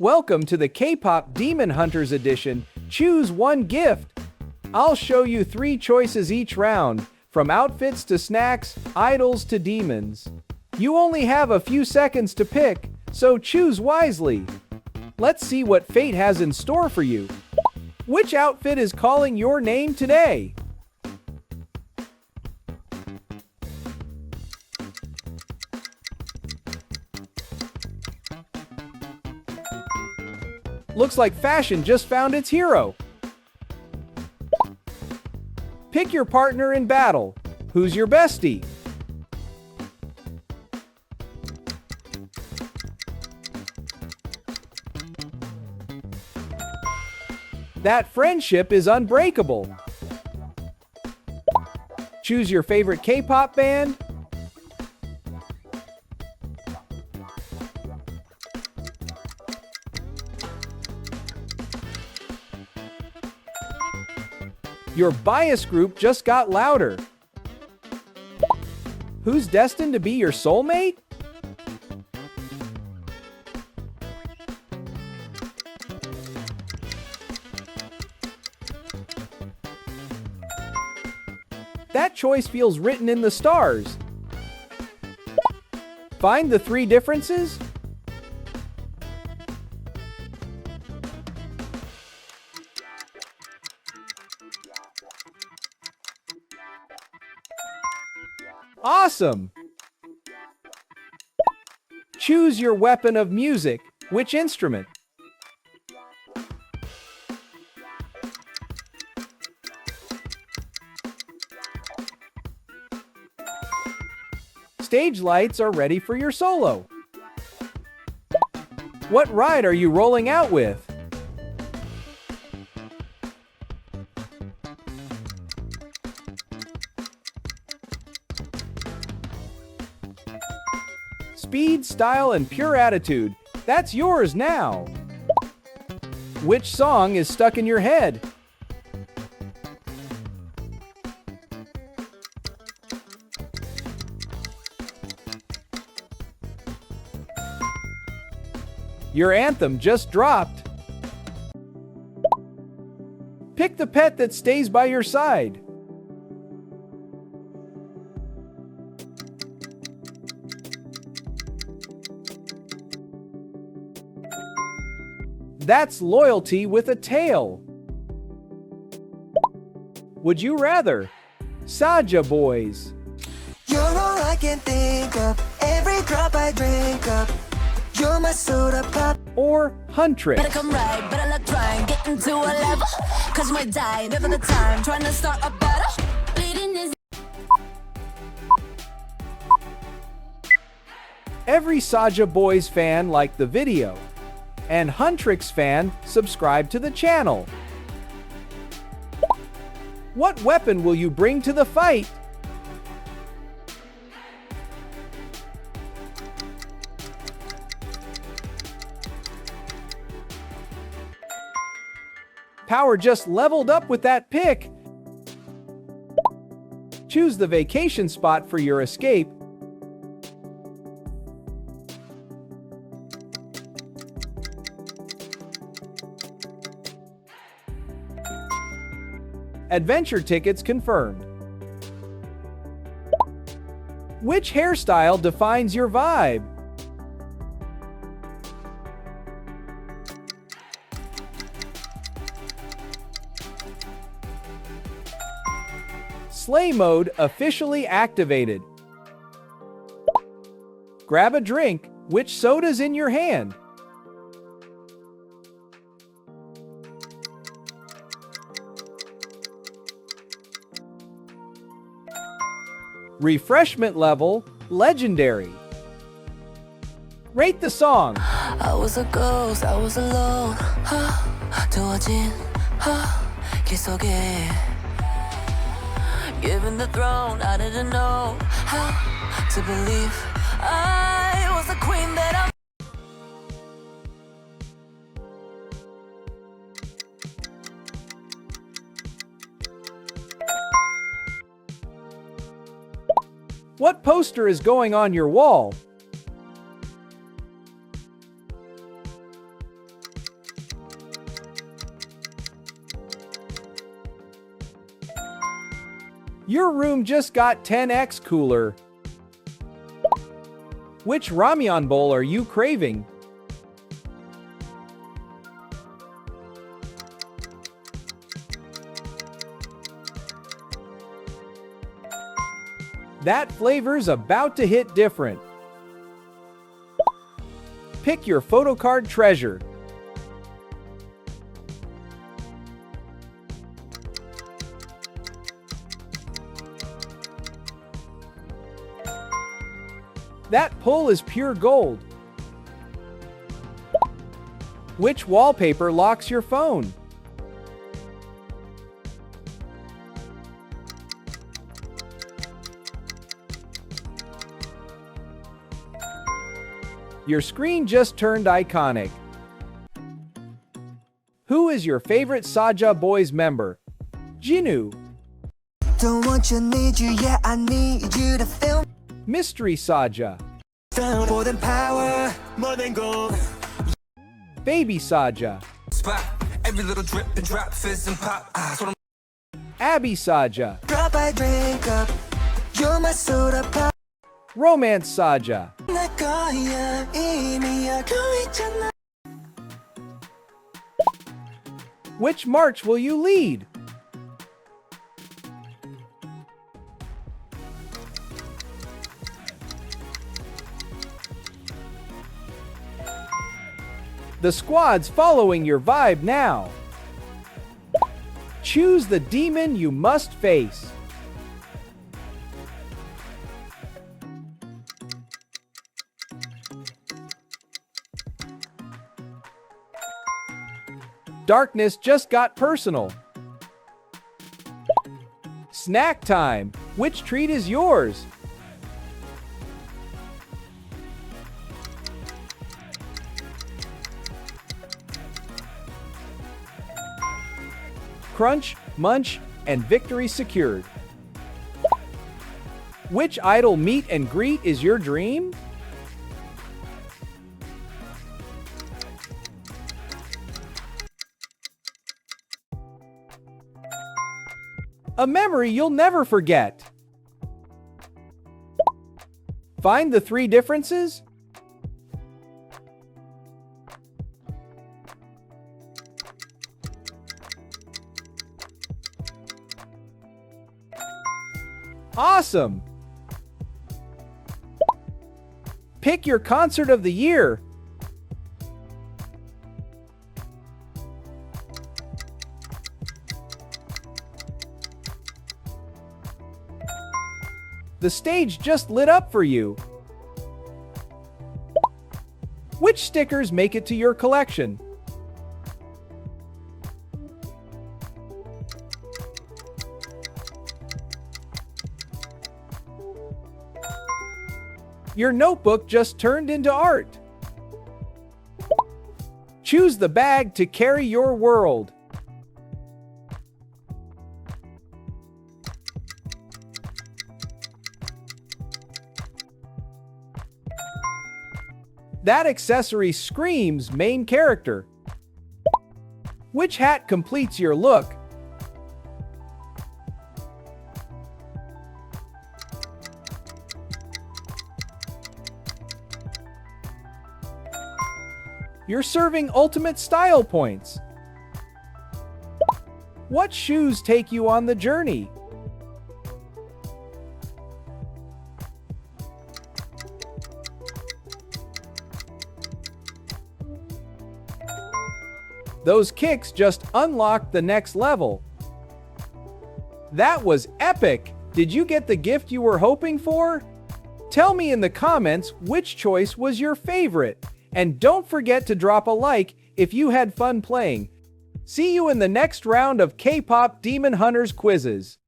Welcome to the Kpop Demon Hunters Edition. Choose one gift. I'll show you 3 choices each round, from outfits to snacks, idols to demons. You only have a few seconds to pick, so choose wisely. Let's see what fate has in store for you. Which outfit is calling your name today? Looks like fashion just found its hero. Pick your partner in battle. Who's your bestie? That friendship is unbreakable. Choose your favorite K-pop band. Your bias group just got louder. Who's destined to be your soulmate? That choice feels written in the stars. Find the 3 differences? Awesome! Choose your weapon of music. Which instrument? Stage lights are ready for your solo. What ride are you rolling out with? Speed, style, and pure attitude. That's yours now. Which song is stuck in your head? Your anthem just dropped. Pick the pet that stays by your side. That's loyalty with a tail. Would you rather? Saja Boys. You're all I can think of. Every drop I drink up. You're my soda pop. Or Huntress. Better come right, better luck trying. Get into a level. Cause you might die, never the time. Trying to start a battle. Bleeding is. Every Saja Boys fan liked the video. And Huntrix fan subscribe to the channel. What weapon will you bring to the fight? Power just leveled up with that pick. Choose the vacation spot for your escape. Adventure tickets confirmed. Which hairstyle defines your vibe? Slay mode officially activated. Grab a drink. Which soda's in your hand? Refreshment level, legendary. Rate the song. I was a ghost, I was alone. 두어진 길 속에. Given the throne, I didn't know how to believe I was the queen that I'm. What poster is going on your wall? Your room just got 10x cooler. Which ramyeon bowl are you craving? That flavor's about to hit different. Pick your photocard treasure. That pull is pure gold. Which wallpaper locks your phone? Your screen just turned iconic. Who is your favorite Saja Boys member? Jinu, Don't want you, need you, yeah, I need you to feel Mystery Saja, down. More than power, more than gold. Baby Saja, Spot every little drip and drop, fizz and pop. That's what Abby Saja, Drop, I drink up. You're my soda pop. Romance Saja, 내 거야, 이미 알고 있잖아. which march will you lead? The squad's following your vibe now. Choose the demon you must face. Darkness just got personal. Snack time. Which treat is yours? Crunch, munch, and victory secured. Which idol meet and greet is your dream? A memory you'll never forget. Find the 3 differences? Awesome! Pick your concert of the year. The stage just lit up for you. Which stickers make it to your collection? Your notebook just turned into art. Choose the bag to carry your world. That accessory screams main character. Which hat completes your look? You're serving ultimate style points. What shoes take you on the journey? Those kicks just unlocked the next level. That was epic! Did you get the gift you were hoping for? Tell me in the comments which choice was your favorite. And don't forget to drop a like if you had fun playing. See you in the next round of Kpop Demon Hunters quizzes.